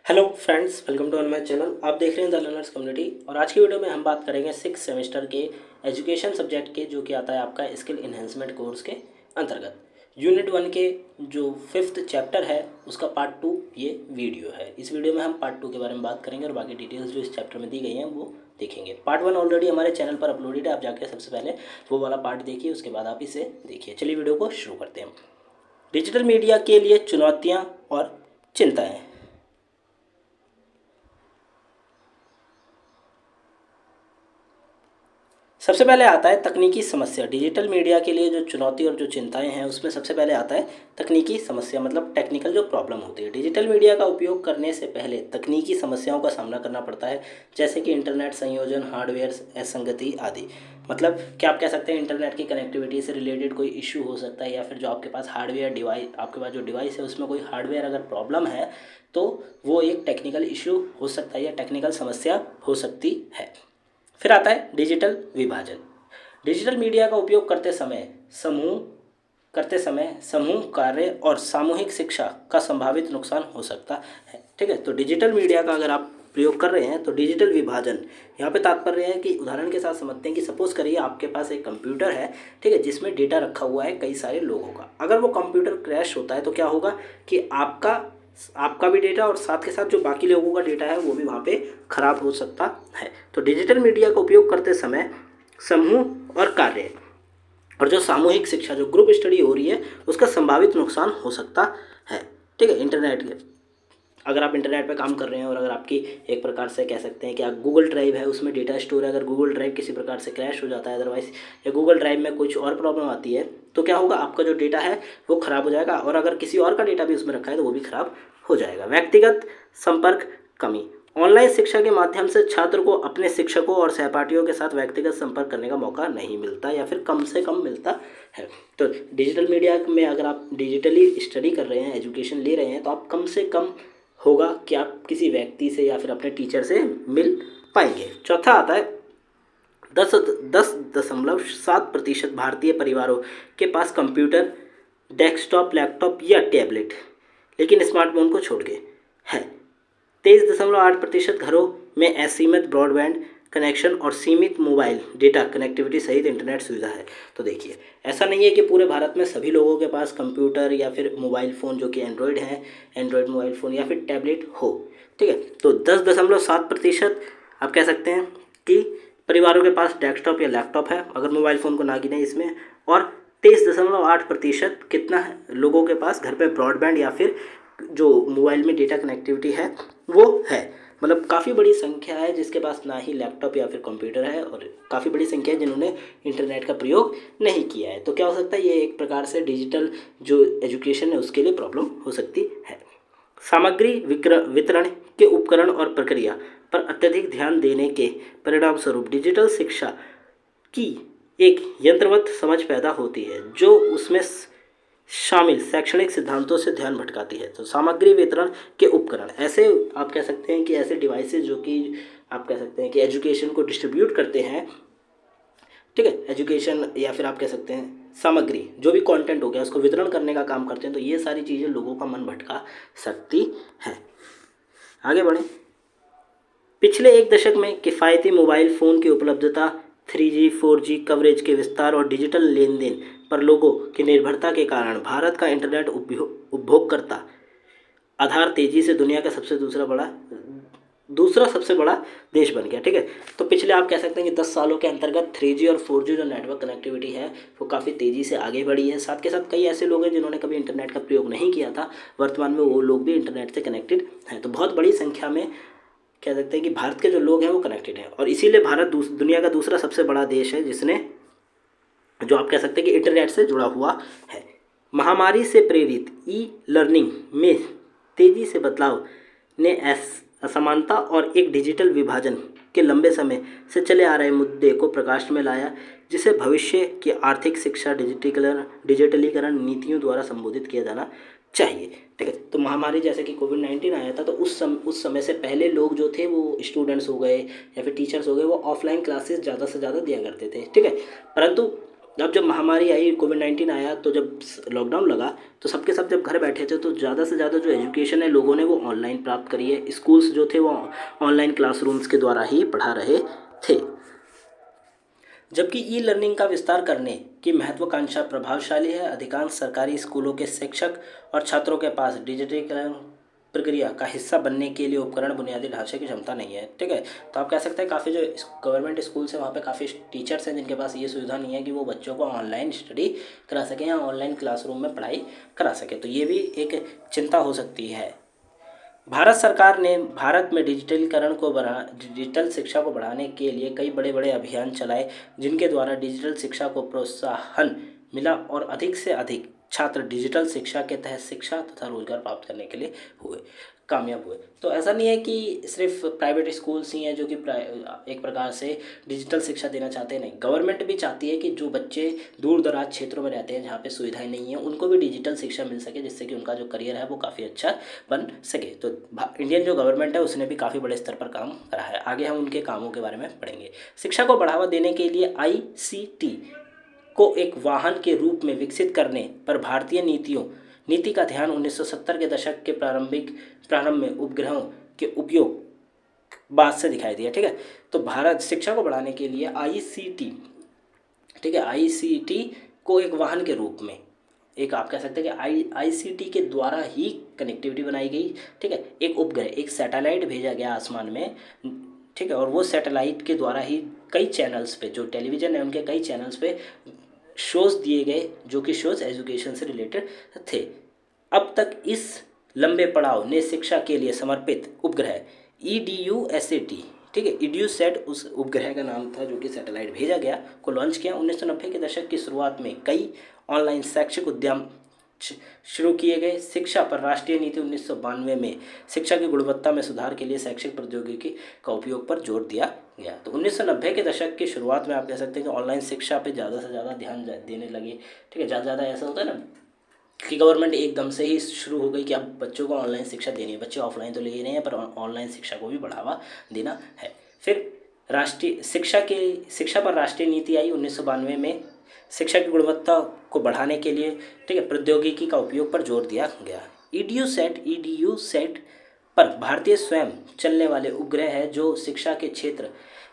Hello friends, welcome to my channel. आप देख रहे हैं द लर्नर्स कम्युनिटी। और आज की वीडियो में हम बात करेंगे 6 सेमेस्टर के एजुकेशन सब्जेक्ट के, जो कि आता है आपका स्किल इन्हेंसमेंट कोर्स के अंतर्गत। यूनिट 1 के जो 5th चैप्टर है उसका पार्ट 2 ये वीडियो है। इस वीडियो में हम पार्ट 2 के बारे में बात करेंगे और बाकी डिटेल्स जो इस चैप्टर में दी गई हैं वो देखेंगे। पार्ट 1 ऑलरेडी हमारे चैनल पर अपलोडेड है, आप जाकर सबसे पहले वो वाला पार्ट देखिए, उसके बाद आप इसे देखिए। चलिए वीडियो को शुरू करते हैं। डिजिटल मीडिया के लिए चुनौतियाँ और चिंताएँ। सबसे पहले आता है तकनीकी समस्या। डिजिटल मीडिया के लिए जो चुनौती और जो चिंताएं हैं उसमें सबसे पहले आता है तकनीकी समस्या, मतलब टेक्निकल जो प्रॉब्लम होती है। डिजिटल मीडिया का उपयोग करने से पहले तकनीकी समस्याओं का सामना करना पड़ता है, जैसे कि इंटरनेट संयोजन, हार्डवेयर असंगति आदि। मतलब क्या आप कह सकते हैं इंटरनेट की कनेक्टिविटी से रिलेटेड कोई इशू हो सकता है, या फिर जो आपके पास हार्डवेयर डिवाइस, आपके पास जो डिवाइस है उसमें कोई हार्डवेयर अगर प्रॉब्लम है तो वो एक टेक्निकल इशू हो सकता है या टेक्निकल समस्या हो सकती है। फिर आता है डिजिटल विभाजन। डिजिटल मीडिया का उपयोग करते समय समूह कार्य और सामूहिक शिक्षा का संभावित नुकसान हो सकता है। ठीक है, तो डिजिटल मीडिया का अगर आप प्रयोग कर रहे हैं तो डिजिटल विभाजन यहाँ पे तात्पर्य है कि उदाहरण के साथ समझते हैं कि सपोज करिए आपके पास एक कंप्यूटर है, ठीक है, जिसमें डेटा रखा हुआ है कई सारे लोगों का। अगर वो कंप्यूटर क्रैश होता है तो क्या होगा कि आपका भी डेटा और साथ के साथ जो बाकी लोगों का डेटा है वो भी वहाँ पे खराब हो सकता है। तो डिजिटल मीडिया का उपयोग करते समय समूह और कार्य और जो सामूहिक शिक्षा, जो ग्रुप स्टडी हो रही है, उसका संभावित नुकसान हो सकता है। ठीक है, अगर आप इंटरनेट पे काम कर रहे हैं और अगर आपकी एक प्रकार से कह सकते हैं कि आप गूगल ड्राइव है उसमें डेटा स्टोर है, अगर गूगल ड्राइव किसी प्रकार से क्रैश हो जाता है अदरवाइज, या गूगल ड्राइव में कुछ और प्रॉब्लम आती है, तो क्या होगा, आपका जो डेटा है वो खराब हो जाएगा, और अगर किसी और का डेटा भी उसमें रखा है तो वो भी खराब हो जाएगा। व्यक्तिगत संपर्क कमी। ऑनलाइन शिक्षा के माध्यम से छात्र को अपने शिक्षकों और सहपाठियों के साथ व्यक्तिगत संपर्क करने का मौका नहीं मिलता, या फिर कम से कम मिलता है। तो डिजिटल मीडिया में अगर आप डिजिटली स्टडी कर रहे हैं, एजुकेशन ले रहे हैं, तो आप कम से कम होगा कि आप किसी व्यक्ति से या फिर अपने टीचर से मिल पाएंगे। चौथा आता है 10.7% भारतीय परिवारों के पास कंप्यूटर, डेस्कटॉप, लैपटॉप या टैबलेट, लेकिन स्मार्टफोन को छोड़ के है। 23.8% घरों में असीमित ब्रॉडबैंड कनेक्शन और सीमित मोबाइल डेटा कनेक्टिविटी सहित इंटरनेट सुविधा है। तो देखिए, ऐसा नहीं है कि पूरे भारत में सभी लोगों के पास कंप्यूटर या फिर मोबाइल फ़ोन जो कि एंड्रॉयड है, एंड्रॉयड मोबाइल फ़ोन या फिर टैबलेट हो। ठीक है, तो 10.7% आप कह सकते हैं कि परिवारों के पास डेस्कटॉप या लैपटॉप है, अगर मोबाइल फ़ोन को ना गिने इसमें। और 23.8% कितना है लोगों के पास घर पे ब्रॉडबैंड या फिर जो मोबाइल में डेटा कनेक्टिविटी है वो है। मतलब काफ़ी बड़ी संख्या है जिसके पास ना ही लैपटॉप या फिर कंप्यूटर है, और काफ़ी बड़ी संख्या है जिन्होंने इंटरनेट का प्रयोग नहीं किया है। तो क्या हो सकता है, ये एक प्रकार से डिजिटल जो एजुकेशन है उसके लिए प्रॉब्लम हो सकती है। सामग्री वितरण के उपकरण और प्रक्रिया पर अत्यधिक ध्यान देने के परिणाम स्वरूप डिजिटल शिक्षा की एक यंत्रवत समझ पैदा होती है, जो उसमें शामिल शैक्षणिक सिद्धांतों से ध्यान भटकाती है। तो सामग्री वितरण के उपकरण, ऐसे आप कह सकते हैं कि ऐसे डिवाइसेस जो कि आप कह सकते हैं कि एजुकेशन को डिस्ट्रीब्यूट करते हैं। ठीक है, एजुकेशन या फिर आप कह सकते हैं सामग्री, जो भी कंटेंट हो गया उसको वितरण करने का काम करते हैं। तो ये सारी चीज़ें लोगों का मन भटका सकती हैं। आगे बढ़ें। पिछले एक दशक में किफ़ायती मोबाइल फ़ोन की उपलब्धता, 3G 4G कवरेज के विस्तार और डिजिटल लेन देन पर लोगों की निर्भरता के कारण भारत का इंटरनेट उपभोगकर्ता आधार तेजी से दुनिया का दूसरा सबसे बड़ा देश बन गया। ठीक है, तो पिछले आप कह सकते हैं कि 10 सालों के अंतर्गत 3G और 4G जो नेटवर्क कनेक्टिविटी है वो काफ़ी तेज़ी से आगे बढ़ी है। साथ के साथ कई ऐसे लोग हैं जिन्होंने कभी इंटरनेट का प्रयोग नहीं किया था, वर्तमान में वो लोग भी इंटरनेट से कनेक्टेड हैं। तो बहुत बड़ी संख्या में कह सकते हैं कि भारत के जो लोग हैं वो कनेक्टेड हैं, और इसीलिए भारत दुनिया का दूसरा सबसे बड़ा देश है जिसने, जो आप कह सकते हैं कि इंटरनेट से जुड़ा हुआ है। महामारी से प्रेरित ई लर्निंग में तेज़ी से बदलाव ने असमानता और एक डिजिटल विभाजन के लंबे समय से चले आ रहे मुद्दे को प्रकाश में लाया, जिसे भविष्य की आर्थिक शिक्षा डिजिटलीकरण नीतियों द्वारा संबोधित किया जाना चाहिए। ठीक है, तो महामारी जैसे कि कोविड-19 आया था, तो उस समय से पहले लोग जो थे वो स्टूडेंट्स हो गए या फिर टीचर्स हो गए, वो ऑफलाइन क्लासेस ज़्यादा से ज़्यादा दिया करते थे। ठीक है, परंतु जब महामारी आई, कोविड-19 आया, तो जब लॉकडाउन लगा तो सबके सब जब घर बैठे थे तो ज़्यादा से ज़्यादा जो एजुकेशन है लोगों ने वो ऑनलाइन प्राप्त करी है। स्कूल्स जो थे वो ऑनलाइन क्लासरूम्स के द्वारा ही पढ़ा रहे थे। जबकि ई लर्निंग का विस्तार करने की महत्वाकांक्षा प्रभावशाली है, अधिकांश सरकारी स्कूलों के शिक्षक और छात्रों के पास डिजिटलीकरण प्रक्रिया का हिस्सा बनने के लिए उपकरण, बुनियादी ढांचे की क्षमता नहीं है। ठीक है, तो आप कह सकते हैं काफ़ी जो गवर्नमेंट स्कूल्स हैं वहाँ पे काफ़ी टीचर्स हैं जिनके पास ये सुविधा नहीं है कि वो बच्चों को ऑनलाइन स्टडी करा सकें या ऑनलाइन क्लासरूम में पढ़ाई करा सकें। तो ये भी एक चिंता हो सकती है। भारत सरकार ने भारत में डिजिटल शिक्षा को बढ़ाने के लिए कई बड़े बड़े अभियान चलाए, जिनके द्वारा डिजिटल शिक्षा को प्रोत्साहन मिला और अधिक से अधिक छात्र डिजिटल शिक्षा के तहत शिक्षा तथा रोजगार प्राप्त करने के लिए कामयाब हुए। तो ऐसा नहीं है कि सिर्फ प्राइवेट स्कूल्स ही हैं जो कि एक प्रकार से डिजिटल शिक्षा देना चाहते हैं, नहीं, गवर्नमेंट भी चाहती है कि जो बच्चे दूर दराज क्षेत्रों में रहते हैं जहाँ पे सुविधाएं नहीं हैं उनको भी डिजिटल शिक्षा मिल सके, जिससे कि उनका जो करियर है वो काफ़ी अच्छा बन सके। तो इंडियन जो गवर्नमेंट है उसने भी काफ़ी बड़े स्तर पर काम करा है। आगे हम उनके कामों के बारे में पढ़ेंगे। शिक्षा को बढ़ावा देने के लिए ICT को एक वाहन के रूप में विकसित करने पर भारतीय नीति का ध्यान 1970 के दशक के प्रारंभ में उपग्रहों के उपयोग बाद से दिखाई दिया। ठीक है, तो भारत शिक्षा को बढ़ाने के लिए ICT, ठीक है, ICT को एक वाहन के रूप में, एक आप कह सकते हैं कि ICT के द्वारा ही कनेक्टिविटी बनाई गई। ठीक है, एक उपग्रह, एक सैटेलाइट भेजा गया आसमान में। ठीक है, और वो सैटेलाइट के द्वारा ही कई चैनल्स पे, जो टेलीविज़न है उनके कई चैनल्स पे शोज़ दिए गए, जो कि शोज़ एजुकेशन से रिलेटेड थे। अब तक इस लंबे पड़ाव ने शिक्षा के लिए समर्पित उपग्रह EDUSAT, ठीक है, EDUSAT उस उपग्रह का नाम था जो कि सैटेलाइट भेजा गया, को लॉन्च किया। 1990 के दशक की शुरुआत में कई ऑनलाइन शैक्षिक उद्यम शुरू किए गए। शिक्षा पर राष्ट्रीय नीति 1992 में शिक्षा की गुणवत्ता में सुधार के लिए शैक्षिक प्रौद्योगिकी का उपयोग पर जोर दिया गया। तो 1990 के दशक की शुरुआत में आप कह सकते हैं कि ऑनलाइन शिक्षा पे ज़्यादा से ज़्यादा ध्यान देने लगे। ठीक है, ज़्यादा ज़्यादा ऐसा होता है ना कि गवर्नमेंट एकदम से ही शुरू हो गई कि अब बच्चों को ऑनलाइन शिक्षा देनी है। बच्चे ऑफलाइन तो ले ही रहे हैं पर ऑनलाइन शिक्षा को भी बढ़ावा देना है। फिर शिक्षा पर राष्ट्रीय नीति आई 1992 में। शिक्षा की गुणवत्ता को बढ़ाने के लिए, ठीक है, प्रौद्योगिकी का उपयोग पर जोर दिया गया। EDUSAT पर भारतीय स्वयं चलने वाले उपग्रह है जो शिक्षा के क्षेत्र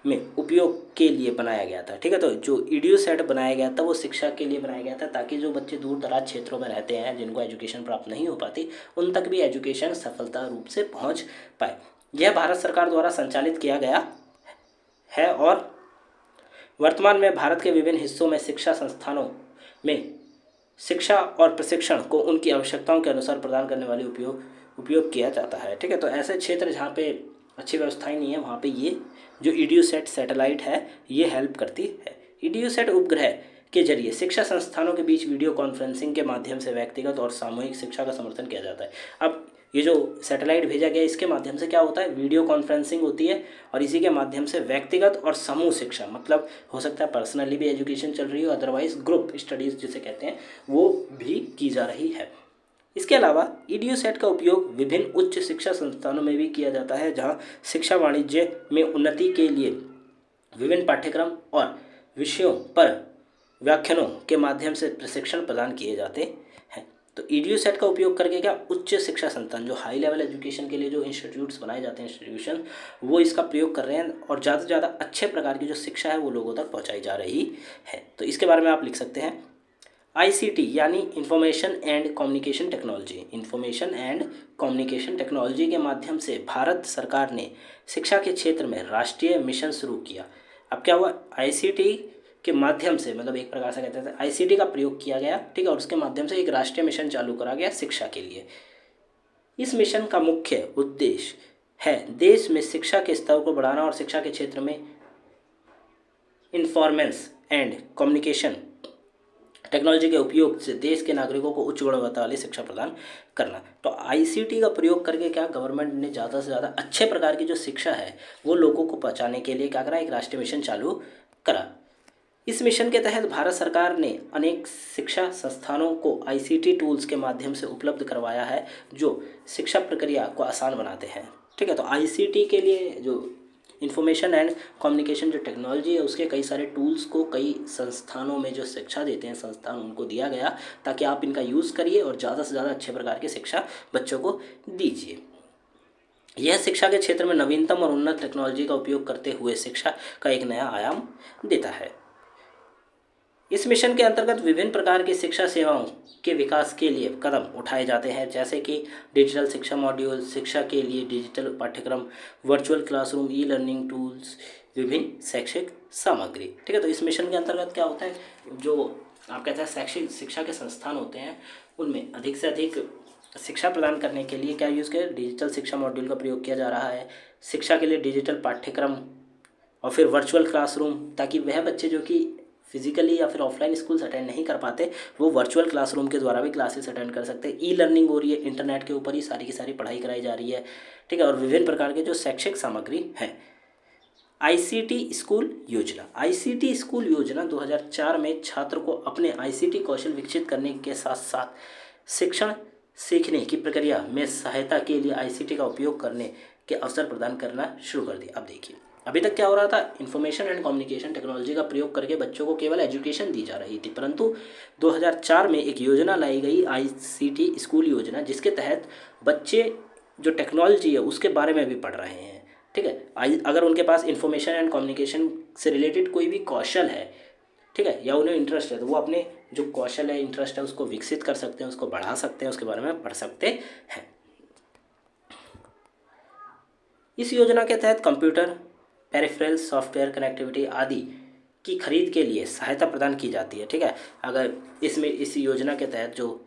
में उपयोग के लिए बनाया गया था। ठीक है, तो जो EDUSAT बनाया गया था वो शिक्षा के लिए बनाया गया था ताकि जो बच्चे दूर दराज क्षेत्रों में रहते हैं जिनको एजुकेशन प्राप्त नहीं हो पाती उन तक भी एजुकेशन सफलता रूप से पहुंच पाए। यह भारत सरकार द्वारा संचालित किया गया है और वर्तमान में भारत के विभिन्न हिस्सों में शिक्षा संस्थानों में शिक्षा और प्रशिक्षण को उनकी आवश्यकताओं के अनुसार प्रदान करने वाले उपयोग किया जाता है। ठीक है, तो ऐसे क्षेत्र जहाँ पे अच्छी व्यवस्थाएं नहीं है वहाँ पे ये जो EDUSAT सैटेलाइट है ये हेल्प करती है। EDUSAT उपग्रह के जरिए शिक्षा संस्थानों के बीच वीडियो कॉन्फ्रेंसिंग के माध्यम से व्यक्तिगत और सामूहिक शिक्षा का समर्थन किया जाता है। अब ये जो सैटेलाइट भेजा गया इसके माध्यम से क्या होता है, वीडियो कॉन्फ्रेंसिंग होती है और इसी के माध्यम से व्यक्तिगत और समूह शिक्षा, मतलब हो सकता है पर्सनली भी एजुकेशन चल रही हो, अदरवाइज ग्रुप स्टडीज़ जिसे कहते हैं वो भी की जा रही है। इसके अलावा EDUSAT का उपयोग विभिन्न उच्च शिक्षा संस्थानों में भी किया जाता है जहां शिक्षा वाणिज्य में उन्नति के लिए विभिन्न पाठ्यक्रम और विषयों पर व्याख्यानों के माध्यम से प्रशिक्षण प्रदान किए जाते हैं। तो EDUSAT का उपयोग करके क्या उच्च शिक्षा संस्थान, जो हाई लेवल एजुकेशन के लिए जो इंस्टीट्यूट्स बनाए जाते हैं इंस्टीट्यूशन, वो इसका प्रयोग कर रहे हैं और ज़्यादा से ज़्यादा अच्छे प्रकार की जो शिक्षा है वो लोगों तक पहुँचाई जा रही है। तो इसके बारे में आप लिख सकते हैं ICT यानी इंफॉर्मेशन एंड कम्युनिकेशन टेक्नोलॉजी के माध्यम से भारत सरकार ने शिक्षा के क्षेत्र में राष्ट्रीय मिशन शुरू किया। अब क्या हुआ, ICT के माध्यम से, मतलब एक प्रकार से कहते थे ICT का प्रयोग किया गया, ठीक है, और उसके माध्यम से एक राष्ट्रीय मिशन चालू करा गया शिक्षा के लिए। इस मिशन का मुख्य उद्देश्य है देश में शिक्षा के स्तर को बढ़ाना और शिक्षा के क्षेत्र में इंफॉर्मेंस एंड कम्युनिकेशन टेक्नोलॉजी के उपयोग से देश के नागरिकों को उच्च गुणवत्ता वाली शिक्षा प्रदान करना। तो ICT का प्रयोग करके क्या गवर्नमेंट ने ज़्यादा से ज़्यादा अच्छे प्रकार की जो शिक्षा है वो लोगों को पहुँचाने के लिए क्या करा, एक राष्ट्रीय मिशन चालू करा। इस मिशन के तहत भारत सरकार ने अनेक शिक्षा संस्थानों को ICT टूल्स के माध्यम से उपलब्ध करवाया है जो शिक्षा प्रक्रिया को आसान बनाते हैं। ठीक है, तो ICT के लिए जो इंफॉर्मेशन एंड कम्युनिकेशन जो टेक्नोलॉजी है उसके कई सारे टूल्स को कई संस्थानों में जो शिक्षा देते हैं संस्थान उनको दिया गया ताकि आप इनका यूज़ करिए और ज़्यादा से ज़्यादा अच्छे प्रकार की शिक्षा बच्चों को दीजिए। यह शिक्षा के क्षेत्र में नवीनतम और उन्नत टेक्नोलॉजी का उपयोग करते हुए शिक्षा का एक नया आयाम देता है। इस मिशन के अंतर्गत विभिन्न प्रकार की शिक्षा सेवाओं के विकास के लिए कदम उठाए जाते हैं, जैसे कि डिजिटल शिक्षा मॉड्यूल, शिक्षा के लिए डिजिटल पाठ्यक्रम, virtual classroom, e learning tools, विभिन्न शैक्षिक सामग्री। ठीक है, तो इस मिशन के अंतर्गत क्या होता है, जो आप कहते हैं शैक्षिक शिक्षा के संस्थान होते हैं उनमें अधिक से अधिक शिक्षा प्रदान करने के लिए क्या यूज़ किया, डिजिटल शिक्षा मॉड्यूल का प्रयोग किया जा रहा है। शिक्षा के लिए डिजिटल पाठ्यक्रम और फिर वर्चुअल क्लासरूम, ताकि वह बच्चे जो कि फिजिकली या फिर ऑफलाइन स्कूल्स अटेंड नहीं कर पाते वो वर्चुअल क्लासरूम के द्वारा भी क्लासेस अटेंड कर सकते हैं। ई लर्निंग हो रही है, इंटरनेट के ऊपर ही सारी की सारी पढ़ाई कराई जा रही है। ठीक है, और विभिन्न प्रकार के जो शैक्षिक सामग्री है। आईसीटी स्कूल योजना, आईसीटी स्कूल योजना 2004 में छात्र को अपने आईसीटी कौशल विकसित करने के साथ साथ शिक्षण सीखने की प्रक्रिया में सहायता के लिए आईसीटी का उपयोग करने के अवसर प्रदान करना शुरू कर दिया। अब देखिए, अभी तक क्या हो रहा था, इंफॉर्मेशन एंड कम्युनिकेशन टेक्नोलॉजी का प्रयोग करके बच्चों को केवल एजुकेशन दी जा रही थी, परंतु 2004 में एक योजना लाई गई आईसीटी स्कूल योजना, जिसके तहत बच्चे जो टेक्नोलॉजी है उसके बारे में भी पढ़ रहे हैं। ठीक है, अगर उनके पास इंफॉर्मेशन एंड कम्युनिकेशन से रिलेटेड कोई भी कौशल है, ठीक है, या उन्हें इंटरेस्ट है, तो वो अपने जो कौशल है, इंटरेस्ट है, उसको विकसित कर सकते हैं, उसको बढ़ा सकते हैं, उसके बारे में पढ़ सकते हैं। इस योजना के तहत कंप्यूटर, पेरिफेरल सॉफ्टवेयर, कनेक्टिविटी आदि की खरीद के लिए सहायता प्रदान की जाती है। ठीक है, अगर इस योजना के तहत जो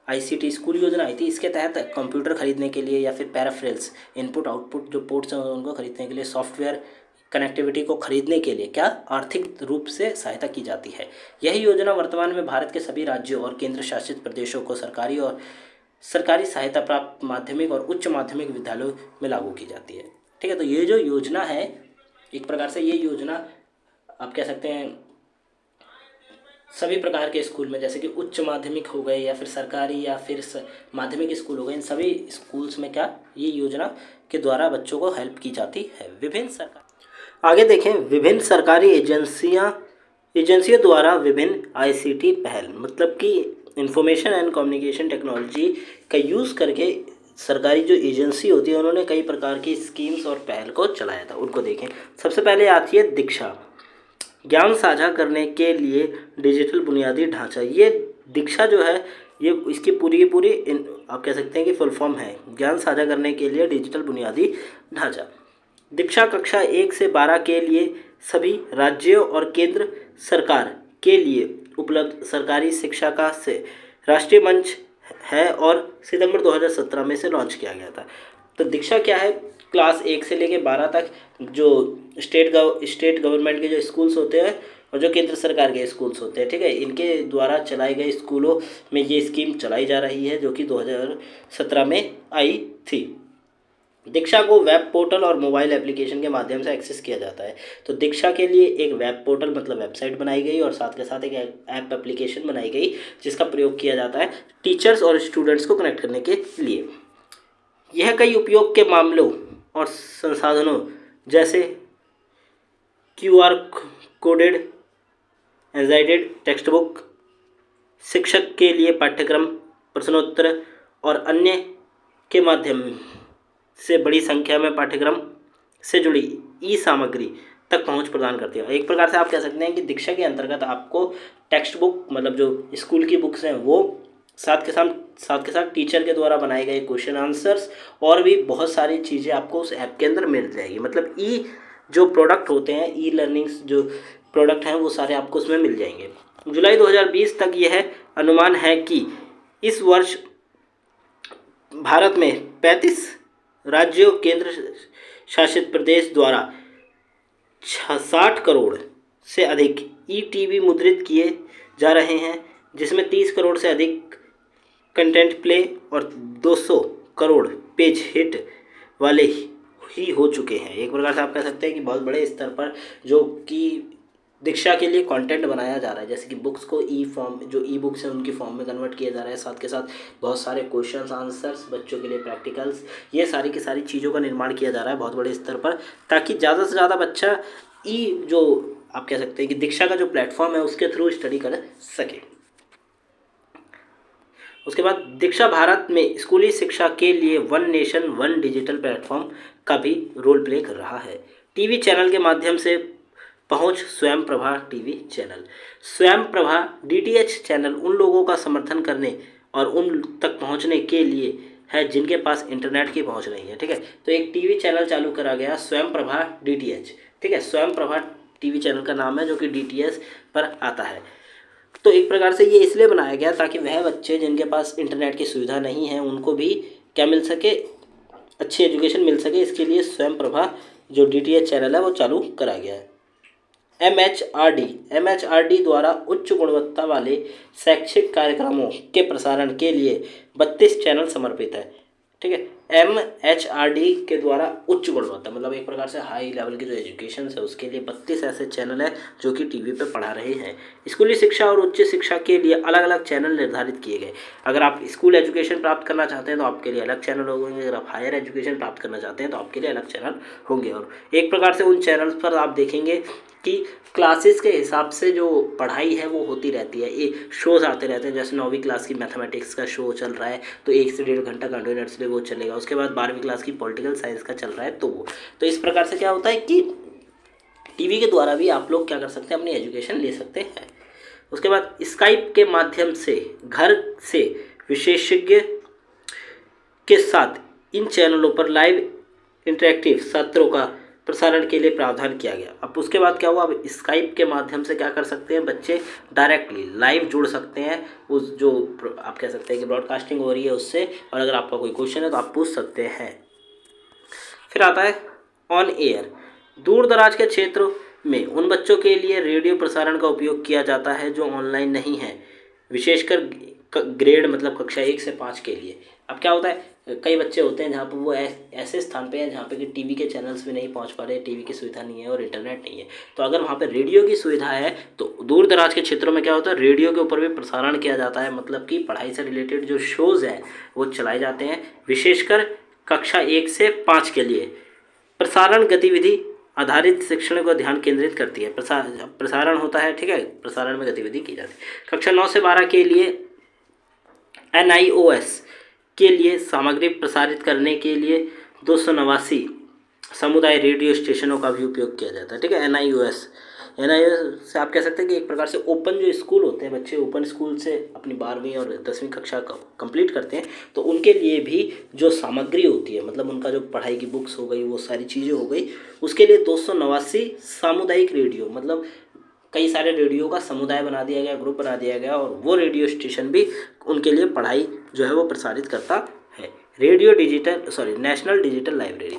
आईसीटी स्कूल योजना आई थी, इसके तहत कंप्यूटर खरीदने के लिए या फिर पेरिफेरल्स, इनपुट आउटपुट जो पोर्ट्स हैं उनको खरीदने के लिए, सॉफ्टवेयर कनेक्टिविटी को खरीदने के लिए क्या आर्थिक रूप से सहायता की जाती है। यही योजना वर्तमान में भारत के सभी राज्यों और केंद्र शासित प्रदेशों को सरकारी सहायता प्राप्त माध्यमिक और उच्च माध्यमिक विद्यालयों में लागू की जाती है। ठीक है, तो ये जो योजना है, एक प्रकार से ये योजना आप कह सकते हैं सभी प्रकार के स्कूल में, जैसे कि उच्च माध्यमिक हो गए या फिर सरकारी या फिर माध्यमिक स्कूल हो गए, इन सभी स्कूल्स में क्या ये योजना के द्वारा बच्चों को हेल्प की जाती है। विभिन्न सरकार आगे देखें, विभिन्न सरकारी एजेंसियों द्वारा विभिन्न आईसीटी पहल, मतलब कि इंफॉर्मेशन एंड कम्युनिकेशन टेक्नोलॉजी का यूज़ करके सरकारी जो एजेंसी होती है उन्होंने कई प्रकार की स्कीम्स और पहल को चलाया था। उनको देखें, सबसे पहले आती है दीक्षा, ज्ञान साझा करने के लिए डिजिटल बुनियादी ढांचा। ये दीक्षा जो है ये इसकी पूरी की पूरी आप कह सकते हैं कि फुल फॉर्म है, ज्ञान साझा करने के लिए डिजिटल बुनियादी ढांचा। दीक्षा कक्षा 1 से 12 के लिए सभी राज्यों और केंद्र सरकार के लिए उपलब्ध सरकारी शिक्षा का से राष्ट्रीय मंच है और सितंबर 2017 में से लॉन्च किया गया था। तो दीक्षा क्या है, क्लास 1 से लेकर 12 तक जो स्टेट गवर्नमेंट के जो स्कूल्स होते हैं और जो केंद्र सरकार के स्कूल्स होते हैं, ठीक है, इनके द्वारा चलाए गए स्कूलों में ये स्कीम चलाई जा रही है जो कि 2017 में आई थी। दीक्षा को वेब पोर्टल और मोबाइल एप्लीकेशन के माध्यम से एक्सेस किया जाता है। तो दीक्षा के लिए एक वेब पोर्टल मतलब वेबसाइट बनाई गई और साथ के साथ एक ऐप एप्लीकेशन बनाई गई जिसका प्रयोग किया जाता है टीचर्स और स्टूडेंट्स को कनेक्ट करने के लिए। यह कई उपयोग के मामलों और संसाधनों जैसे QR कोडेड एनजाइटेड टेक्स्ट बुक, शिक्षक के लिए पाठ्यक्रम, प्रश्नोत्तर और अन्य के माध्यम से बड़ी संख्या में पाठ्यक्रम से जुड़ी ई सामग्री तक पहुंच प्रदान करती है। एक प्रकार से आप कह सकते हैं कि दीक्षा के अंतर्गत आपको टेक्स्ट बुक मतलब जो स्कूल की बुक्स हैं वो साथ के साथ टीचर के द्वारा बनाए गए क्वेश्चन आंसर्स और भी बहुत सारी चीज़ें आपको उस ऐप के अंदर मिल जाएगी। मतलब ई जो प्रोडक्ट होते हैं, ई लर्निंग्स जो प्रोडक्ट हैं वो सारे आपको उसमें मिल जाएंगे। जुलाई 2020 तक यह अनुमान है कि इस वर्ष भारत में 35 राज्यों केंद्र शासित प्रदेश द्वारा 60 करोड़ से अधिक ई-टीवी मुद्रित किए जा रहे हैं, जिसमें 30 करोड़ से अधिक कंटेंट प्ले और 200 करोड़ पेज हिट वाले ही हो चुके हैं। एक प्रकार से आप कह सकते हैं कि बहुत बड़े स्तर पर जो कि दीक्षा के लिए कंटेंट बनाया जा रहा है, जैसे कि बुक्स को ई फॉर्म, जो ई बुक्स हैं उनकी फॉर्म में कन्वर्ट किया जा रहा है, साथ के साथ बहुत सारे क्वेश्चंस आंसर्स, बच्चों के लिए प्रैक्टिकल्स, ये सारी की सारी चीज़ों का निर्माण किया जा रहा है बहुत बड़े स्तर पर, ताकि ज़्यादा से ज़्यादा बच्चा ई जो आप कह सकते हैं कि दीक्षा का जो प्लेटफॉर्म है उसके थ्रू स्टडी कर सके। उसके बाद दीक्षा भारत में स्कूली शिक्षा के लिए one nation one digital platform का भी रोल प्ले कर रहा है। टीवी चैनल के माध्यम से पहुंच, स्वयं प्रभा टीवी चैनल। स्वयं प्रभा डीटीएच चैनल उन लोगों का समर्थन करने और उन तक पहुंचने के लिए है जिनके पास इंटरनेट की पहुंच नहीं है। ठीक है, तो एक टीवी चैनल चालू करा गया स्वयं प्रभा डीटीएच। ठीक है, स्वयं प्रभा टीवी चैनल का नाम है, जो कि डीटीएच पर आता है। तो एक प्रकार से ये इसलिए बनाया गया ताकि वह बच्चे जिनके पास इंटरनेट की सुविधा नहीं है उनको भी क्या मिल सके, अच्छी एजुकेशन मिल सके। इसके लिए स्वयं प्रभा जो डीटीएच चैनल है वो चालू करा गया है। एमएचआरडी द्वारा उच्च गुणवत्ता वाले शैक्षिक कार्यक्रमों के प्रसारण के लिए 32 चैनल समर्पित है। ठीक है, एमएचआरडी के द्वारा उच्च गुणवत्ता मतलब एक प्रकार से हाई लेवल की जो एजुकेशन है उसके लिए 32 ऐसे चैनल है जो कि टीवी पे पढ़ा रहे हैं। स्कूली शिक्षा और उच्च शिक्षा के लिए अलग अलग चैनल निर्धारित किए गए। अगर आप स्कूल एजुकेशन प्राप्त करना चाहते हैं तो आपके लिए अलग चैनल होंगे, अगर आप हायर एजुकेशन प्राप्त करना चाहते हैं तो आपके लिए अलग चैनल होंगे। और एक प्रकार से उन चैनल्स पर आप देखेंगे कि क्लासेस के हिसाब से जो पढ़ाई है वो होती रहती है, ये शोज़ आते रहते हैं। जैसे 9वीं क्लास की मैथमेटिक्स का शो चल रहा है तो 1 से 1.5 घंटा कंटिन्यूसली वो चलेगा। उसके बाद 12वीं क्लास की पॉलिटिकल साइंस का चल रहा है तो वो, तो इस प्रकार से क्या होता है कि टीवी के द्वारा भी आप लोग क्या कर सकते हैं, अपनी एजुकेशन ले सकते हैं। उसके बाद स्काइप के माध्यम से घर से विशेषज्ञ के साथ इन चैनलों पर लाइव इंटरेक्टिव सत्रों का प्रसारण के लिए प्रावधान किया गया। अब उसके बाद क्या हुआ, अब स्काइप के माध्यम से क्या कर सकते हैं बच्चे, डायरेक्टली लाइव जुड़ सकते हैं उस जो आप कह सकते हैं कि ब्रॉडकास्टिंग हो रही है उससे, और अगर आपका कोई क्वेश्चन है तो आप पूछ सकते हैं। फिर आता है ऑन एयर। दूर दराज के क्षेत्रों में उन बच्चों के लिए रेडियो प्रसारण का उपयोग किया जाता है जो ऑनलाइन नहीं है, विशेषकर ग्रेड मतलब कक्षा 1 से 5 के लिए। अब क्या होता है, कई बच्चे होते हैं जहाँ पर वो ऐसे स्थान पे हैं जहाँ पे कि टीवी के चैनल्स भी नहीं पहुँच पा रहे, टीवी की सुविधा नहीं है और इंटरनेट नहीं है। तो अगर वहाँ पे रेडियो की सुविधा है तो दूर दराज के क्षेत्रों में क्या होता है, रेडियो के ऊपर भी प्रसारण किया जाता है, मतलब कि पढ़ाई से रिलेटेड जो शोज़ हैं वो चलाए जाते हैं, विशेषकर कक्षा 1 से 5 के लिए। प्रसारण गतिविधि आधारित शिक्षण को ध्यान केंद्रित करती है। प्रसारण होता है, ठीक है, प्रसारण में गतिविधि की जाती है। कक्षा 9 से 12 के लिए NIOS के लिए सामग्री प्रसारित करने के लिए 289 समुदाय रेडियो स्टेशनों का भी उपयोग किया जाता है। ठीक है, NIOS से आप कह सकते हैं कि एक प्रकार से ओपन जो स्कूल होते हैं, बच्चे ओपन स्कूल से अपनी 12वीं और 10वीं कक्षा कंप्लीट करते हैं तो उनके लिए भी जो सामग्री होती है, मतलब उनका जो पढ़ाई की बुक्स हो गई, वो सारी चीज़ें हो गई, उसके लिए 289 सामुदायिक रेडियो, मतलब कई सारे रेडियो का समुदाय बना दिया गया, ग्रुप बना दिया गया, और वो रेडियो स्टेशन भी उनके लिए पढ़ाई जो है वो प्रसारित करता है। National digital library.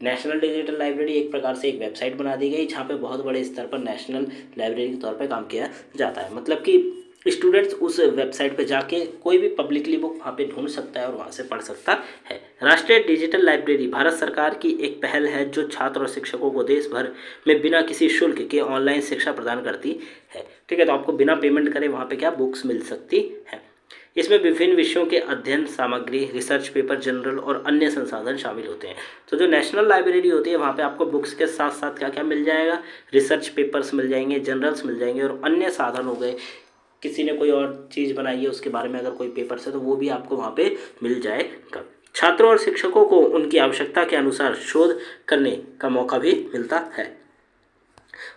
National digital library एक प्रकार से एक वेबसाइट बना दी गई जहाँ पे बहुत बड़े स्तर पर नेशनल लाइब्रेरी के तौर पे काम किया जाता है, मतलब कि स्टूडेंट्स उस वेबसाइट पे जाके कोई भी पब्लिकली बुक वहाँ पे ढूंढ सकता है और वहाँ से पढ़ सकता है। राष्ट्रीय डिजिटल लाइब्रेरी भारत सरकार की एक पहल है जो छात्र और शिक्षकों को देश भर में बिना किसी शुल्क के ऑनलाइन शिक्षा प्रदान करती है। ठीक है, तो आपको बिना पेमेंट करे वहाँ पे क्या बुक्स मिल सकती है। इसमें विभिन्न विषयों के अध्ययन सामग्री, रिसर्च पेपर, जनरल और अन्य संसाधन शामिल होते हैं। तो जो नेशनल लाइब्रेरी होती है वहाँ पे आपको बुक्स के साथ साथ क्या क्या मिल जाएगा, रिसर्च पेपर्स मिल जाएंगे, जनरल्स मिल जाएंगे और अन्य साधन हो गए। किसी ने कोई और चीज़ बनाई है उसके बारे में अगर कोई पेपर्स है तो वो भी आपको वहाँ पे मिल जाएगा। छात्रों और शिक्षकों को उनकी आवश्यकता के अनुसार शोध करने का मौका भी मिलता है।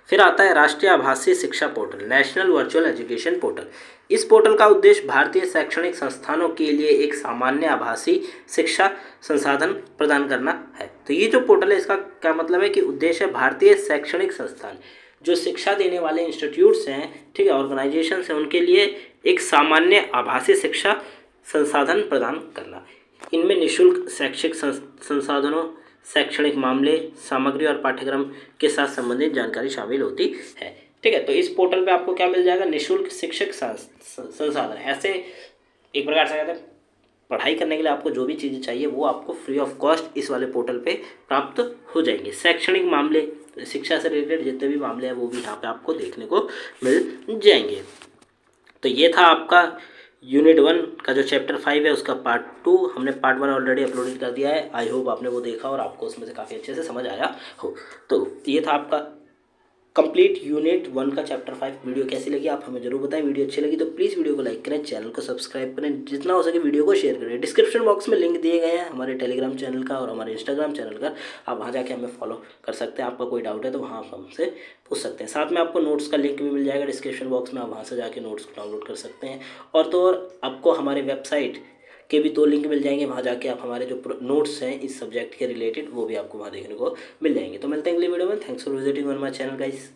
फिर आता है राष्ट्रीय आभासी शिक्षा portal, national virtual education portal. इस पोर्टल का उद्देश्य भारतीय शैक्षणिक संस्थानों के लिए एक सामान्य आभासी शिक्षा संसाधन प्रदान करना है। तो ये जो पोर्टल है इसका क्या मतलब है कि उद्देश्य है भारतीय शैक्षणिक संस्थान जो शिक्षा देने वाले इंस्टीट्यूट्स हैं, ठीक है, ऑर्गेनाइजेशंस हैं, उनके लिए एक सामान्य आभासी शिक्षा संसाधन प्रदान करना। इनमें निःशुल्क शैक्षिक संसाधनों, शैक्षणिक मामले, सामग्री और पाठ्यक्रम के साथ संबंधित जानकारी शामिल होती है। ठीक है, तो इस पोर्टल पे आपको क्या मिल जाएगा, निःशुल्क शिक्षक संसाधन। ऐसे एक प्रकार से कहते हैं पढ़ाई करने के लिए आपको जो भी चीज़ें चाहिए वो आपको फ्री ऑफ कॉस्ट इस वाले पोर्टल पे प्राप्त हो जाएंगे। शैक्षणिक मामले, शिक्षा से रिलेटेड जितने भी मामले हैं वो भी यहाँ पे आपको देखने को मिल जाएंगे। तो ये था आपका यूनिट 1 का जो चैप्टर 5 है उसका पार्ट 2। हमने पार्ट 1 ऑलरेडी अपलोडेड कर दिया है। आई होप आपने वो देखा और आपको उसमें से काफ़ी अच्छे से समझ आया हो। तो ये था आपका कंप्लीट यूनिट 1 का चैप्टर 5। वीडियो कैसी लगी आप हमें जरूर बताएं। वीडियो अच्छी लगी तो प्लीज़ वीडियो को लाइक करें, चैनल को सब्सक्राइब करें, जितना हो सके वीडियो को शेयर करें। डिस्क्रिप्शन बॉक्स में लिंक दिए गए हैं हमारे टेलीग्राम चैनल का और हमारे इंस्टाग्राम चैनल का, आप वहाँ जाके हमें फॉलो कर सकते हैं। आपका कोई डाउट है तो वहाँ आप हमसे पूछ सकते हैं। साथ में आपको नोट्स का लिंक भी मिल जाएगा डिस्क्रिप्शन बॉक्स में, आप वहाँ से जाके नोट्स को डाउनलोड कर सकते हैं। और तो और आपको हमारे वेबसाइट के भी 2 लिंक मिल जाएंगे, वहाँ जाके आप हमारे जो नोट्स हैं इस सब्जेक्ट के रिलेटेड वो भी आपको वहाँ देखने को मिल जाएंगे। तो मिलते हैं अगली वीडियो में। Thanks for visiting on my channel guys.